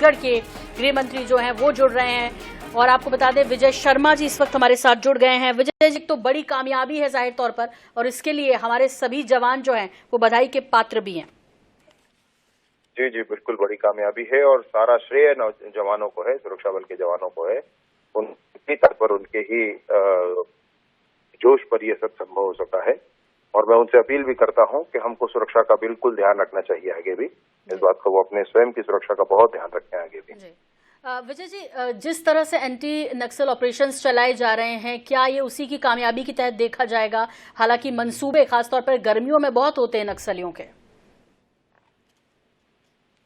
छत्तीसगढ़ के गृह मंत्री जो हैं वो जुड़ रहे हैं। और आपको बता दें विजय शर्मा जी इस वक्त हमारे साथ जुड़ गए हैं। विजय जी, तो बड़ी कामयाबी है जाहिर तौर पर, और इसके लिए हमारे सभी जवान जो हैं वो बधाई के पात्र भी हैं। जी जी, बिल्कुल बड़ी कामयाबी है और सारा श्रेय जवानों को है, सुरक्षा बल के जवानों को है। उनकी तर्ज पर, उनके ही जोश पर ये सब संभव हो सका है। और मैं उनसे अपील भी करता हूं कि हमको सुरक्षा का बिल्कुल ध्यान रखना चाहिए आगे भी। इस बात को वो अपने स्वयं की सुरक्षा का बहुत ध्यान रखें आगे भी। विजय जी, जिस तरह से एंटी नक्सल ऑपरेशंस चलाए जा रहे हैं, क्या ये उसी की कामयाबी के तहत देखा जाएगा? हालांकि मंसूबे खासतौर पर गर्मियों में बहुत होते हैं नक्सलियों के।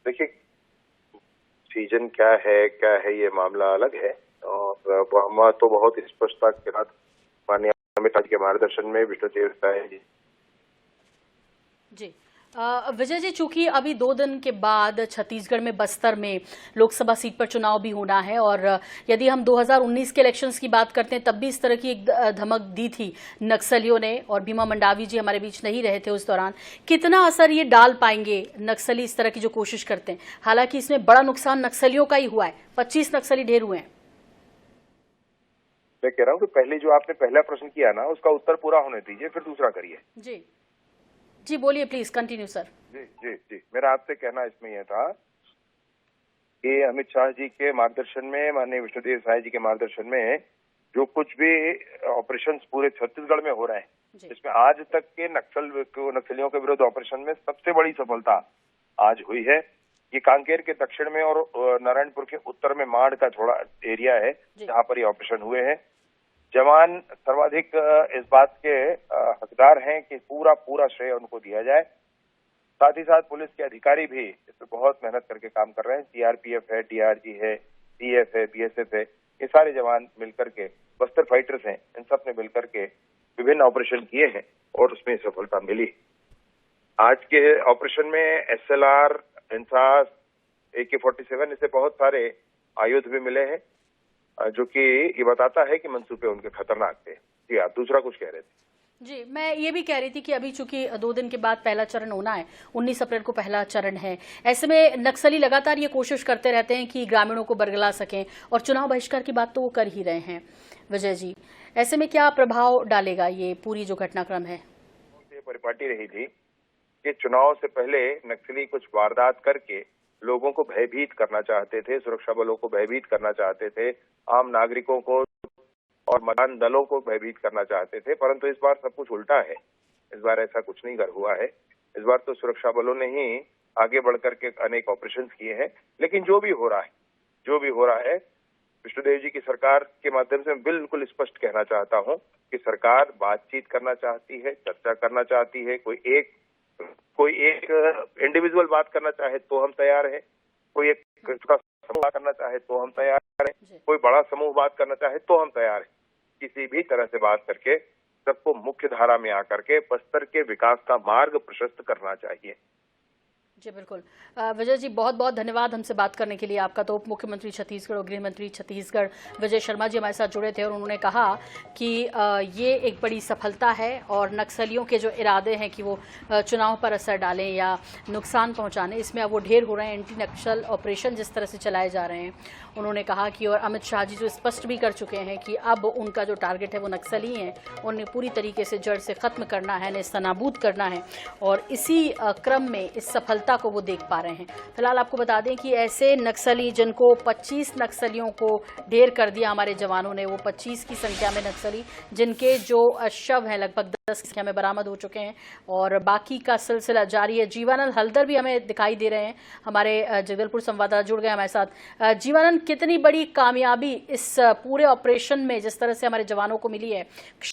देखिए, सीजन क्या है ये मामला अलग है। और हम तो बहुत स्पष्टता के साथ माननीय अमित शाह जी के मार्गदर्शन में विष्णुदेव साय जी विजय जी, चूंकि अभी 2 दिन के बाद छत्तीसगढ़ में बस्तर में लोकसभा सीट पर चुनाव भी होना है, और यदि हम 2019 के इलेक्शंस की बात करते हैं तब भी इस तरह की एक धमक दी थी नक्सलियों ने, और भीमा मंडावी जी हमारे बीच नहीं रहे थे उस दौरान। कितना असर ये डाल पाएंगे नक्सली इस तरह की जो कोशिश करते हैं? हालांकि इसमें बड़ा नुकसान नक्सलियों का ही हुआ है, 25 नक्सली ढेर हुए हैं। मैं कह रहा हूँ कि पहले जो आपने पहला प्रश्न किया ना, उसका उत्तर पूरा होने दीजिए, फिर दूसरा करिए। जी बोलिए, प्लीज कंटिन्यू सर। जी, मेरा आपसे कहना इसमें यह था कि अमित शाह जी के मार्गदर्शन में, माननीय विष्णुदेव साय जी के मार्गदर्शन में जो कुछ भी ऑपरेशंस पूरे छत्तीसगढ़ में हो रहे हैं, जिसमें आज तक के नक्सलियों के विरुद्ध ऑपरेशन में सबसे बड़ी सफलता आज हुई है। ये कांकेर के दक्षिण में और नारायणपुर के उत्तर में माड़ का थोड़ा एरिया है जहां पर ये ऑपरेशन हुए हैं। जवान सर्वाधिक इस बात के हकदार हैं कि पूरा श्रेय उनको दिया जाए। साथ ही साथ पुलिस के अधिकारी भी इस पर बहुत मेहनत करके काम कर रहे हैं। सीआरपीएफ है, डीआरजी है, सीएफ है, बीएसएफ है, ये सारे जवान मिलकर के, बस्तर फाइटर्स हैं, इन सब ने मिलकर के विभिन्न ऑपरेशन किए हैं और उसमें सफलता मिली। आज के ऑपरेशन में एसएलआर, इंसास, AK-47 इससे बहुत सारे आयुध भी मिले हैं, जो कि ये बताता है कि मंसूबे उनके खतरनाक थे। जी, आप दूसरा कुछ कह रहे थे। जी, मैं ये भी कह रही थी कि अभी चूंकि 2 दिन के बाद पहला चरण होना है, 19 अप्रैल को पहला चरण है। ऐसे में नक्सली लगातार ये कोशिश करते रहते हैं कि ग्रामीणों को बरगला सकें, और चुनाव बहिष्कार की बात तो वो कर ही रहे हैं। विजय जी, ऐसे में क्या प्रभाव डालेगा ये पूरी जो घटनाक्रम है? ये परिपाटी रही थी कि चुनाव से पहले नक्सली कुछ वारदात करके लोगों को भयभीत करना चाहते थे, सुरक्षा बलों को भयभीत करना चाहते थे, आम नागरिकों को और मतदान दलों को भयभीत करना चाहते थे। परंतु इस बार सब कुछ उल्टा है। इस बार ऐसा कुछ नहीं हुआ है। इस बार तो सुरक्षा बलों ने ही आगे बढ़कर के अनेक ऑपरेशंस किए हैं। लेकिन जो भी हो रहा है विष्णुदेव जी की सरकार के माध्यम से मैं बिल्कुल स्पष्ट कहना चाहता हूं कि सरकार बातचीत करना चाहती है, चर्चा करना चाहती है। कोई एक इंडिविजुअल बात करना चाहे तो हम तैयार हैं, कोई एक समूह बात करना चाहे तो हम तैयार हैं, कोई बड़ा समूह बात करना चाहे तो हम तैयार हैं। किसी भी तरह से बात करके सबको मुख्य धारा में आकर के बस्तर के विकास का मार्ग प्रशस्त करना चाहिए। जी बिल्कुल। विजय जी, बहुत बहुत धन्यवाद हमसे बात करने के लिए। आपका तो उप मुख्यमंत्री छत्तीसगढ़ और गृह मंत्री छत्तीसगढ़ विजय शर्मा जी हमारे साथ जुड़े थे, और उन्होंने कहा कि ये एक बड़ी सफलता है, और नक्सलियों के जो इरादे हैं कि वो चुनाव पर असर डालें या नुकसान पहुंचाने, इसमें अब वो ढेर हो रहे हैं। एंटी नक्सल ऑपरेशन जिस तरह से चलाए जा रहे हैं, उन्होंने कहा कि, और अमित शाह जी जो स्पष्ट भी कर चुके हैं कि अब उनका जो टारगेट है वो नक्सली हैं, उन्हें पूरी तरीके से जड़ से खत्म करना है, नेस्तनाबूद करना है, और इसी क्रम में इस सफलता को वो देख पा रहे हैं। फिलहाल आपको बता दें कि ऐसे नक्सली जिनको 25 नक्सलियों को ढेर कर दिया हमारे जवानों ने, वो 25 की संख्या में नक्सली जिनके जो शव हैं लगभग 10 की संख्या में बरामद हो चुके हैं, और बाकी का सिलसिला जारी है। जीवानंद हल्दर भी हमें दिखाई दे रहे हैं, हमारे जगदलपुर संवाददाता जुड़ गए हमारे साथ। जीवानंद, कितनी बड़ी कामयाबी इस पूरे ऑपरेशन में जिस तरह से हमारे जवानों को मिली है?